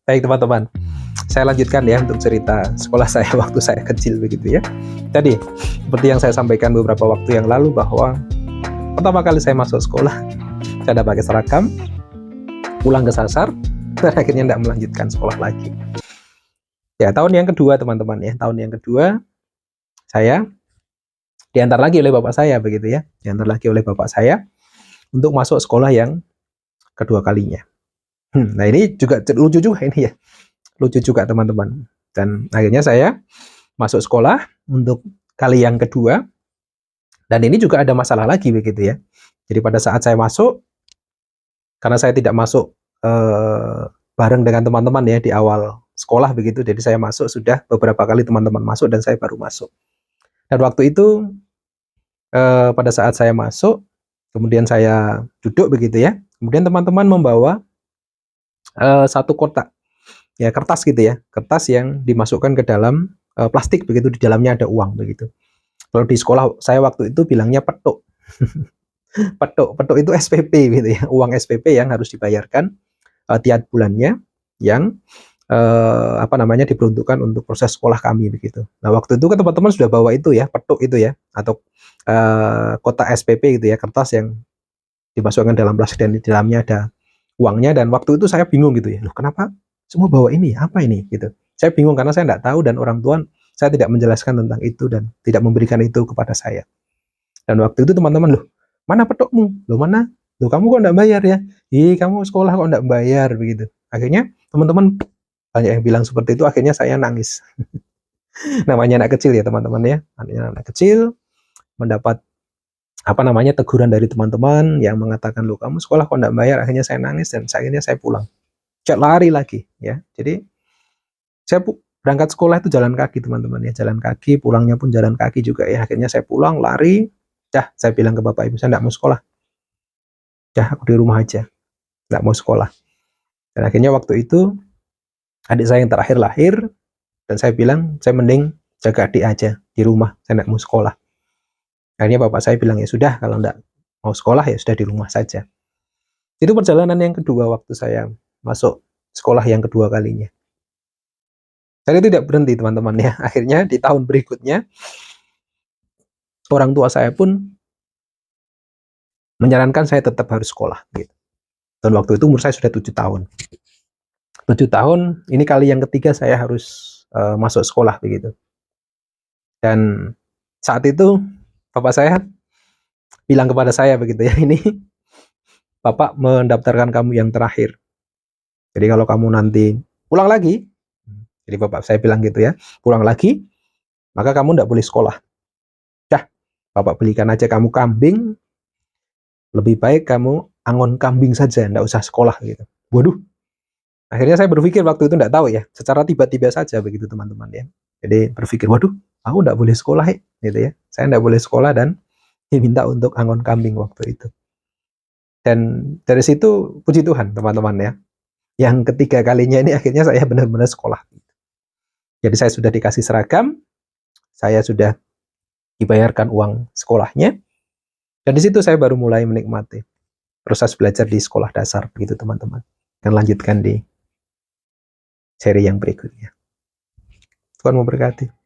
Baik teman-teman, saya lanjutkan ya untuk cerita sekolah saya waktu saya kecil begitu ya. Jadi seperti yang saya sampaikan beberapa waktu yang lalu bahwa pertama kali saya masuk sekolah, saya tidak pakai seragam, pulang ke sasar, dan akhirnya tidak melanjutkan sekolah lagi. Ya, tahun yang kedua teman-teman ya, tahun yang kedua saya diantar lagi oleh bapak saya begitu ya, diantar lagi oleh bapak saya untuk masuk sekolah yang kedua kalinya. Nah ini juga lucu juga ini ya, lucu juga teman-teman. Dan akhirnya saya masuk sekolah untuk kali yang kedua, dan ini juga ada masalah lagi begitu ya. Jadi pada saat saya masuk, karena saya tidak masuk bareng dengan teman-teman ya di awal sekolah begitu, jadi saya masuk sudah beberapa kali teman-teman masuk dan saya baru masuk. Dan waktu itu pada saat saya masuk, kemudian saya duduk begitu ya, kemudian teman-teman membawa satu kotak ya, kertas gitu ya, kertas yang dimasukkan ke dalam plastik begitu, di dalamnya ada uang begitu. Kalau di sekolah saya waktu itu bilangnya petuk. Petuk itu SPP gitu ya, uang SPP yang harus dibayarkan tiap bulannya, yang diperuntukkan untuk proses sekolah kami begitu. Nah waktu itu kan teman-teman sudah bawa itu ya, petuk itu ya, atau kotak SPP gitu ya, kertas yang dimasukkan dalam plastik dan di dalamnya ada uangnya. Dan waktu itu saya bingung gitu ya, loh kenapa semua bawa ini, apa ini gitu. Saya bingung karena saya tidak tahu dan orang tua saya tidak menjelaskan tentang itu dan tidak memberikan itu kepada saya. Dan waktu itu teman-teman, loh mana petukmu, loh mana, loh kamu kok tidak bayar ya, ih kamu sekolah kok tidak bayar begitu. Akhirnya teman-teman banyak yang bilang seperti itu, akhirnya saya nangis. Namanya anak kecil ya teman-teman ya, anak kecil mendapat teguran dari teman-teman yang mengatakan, loh kamu sekolah kok tidak bayar. Akhirnya saya nangis dan akhirnya saya pulang, lari lagi ya. Jadi saya berangkat sekolah itu jalan kaki teman-teman ya, jalan kaki, pulangnya pun jalan kaki juga ya. Akhirnya saya pulang lari, saya bilang ke bapak ibu, saya tidak mau sekolah, aku di rumah aja, tidak mau sekolah. Dan akhirnya waktu itu adik saya yang terakhir lahir, dan saya bilang saya mending jaga adik aja di rumah, saya tidak mau sekolah. Akhirnya bapak saya bilang, ya sudah kalau tidak mau sekolah ya sudah di rumah saja. Itu perjalanan yang kedua waktu saya masuk sekolah yang kedua kalinya. Dan itu tidak berhenti teman-teman ya. Akhirnya di tahun berikutnya orang tua saya pun menyarankan saya tetap harus sekolah gitu. Dan waktu itu umur saya sudah 7 tahun. 7 tahun, ini kali yang ketiga saya harus masuk sekolah begitu. Dan saat itu bapak saya bilang kepada saya begitu ya, ini bapak mendaftarkan kamu yang terakhir. Jadi kalau kamu nanti pulang lagi, jadi bapak saya bilang gitu ya, pulang lagi, maka kamu tidak boleh sekolah. Dah, bapak belikan aja kamu kambing, lebih baik kamu angon kambing saja, tidak usah sekolah gitu. Waduh, akhirnya saya berpikir waktu itu tidak tahu ya, secara tiba-tiba saja begitu teman-teman ya. Jadi berpikir, waduh, aku tidak boleh sekolah gitu ya. Saya tidak boleh sekolah dan diminta untuk angon kambing waktu itu. Dan dari situ puji Tuhan teman-teman ya, yang ketiga kalinya ini akhirnya saya benar-benar sekolah. Jadi saya sudah dikasih seragam, saya sudah dibayarkan uang sekolahnya, dan di situ saya baru mulai menikmati proses belajar di sekolah dasar begitu teman-teman. Dan lanjutkan di seri yang berikutnya. Tuhan memberkati.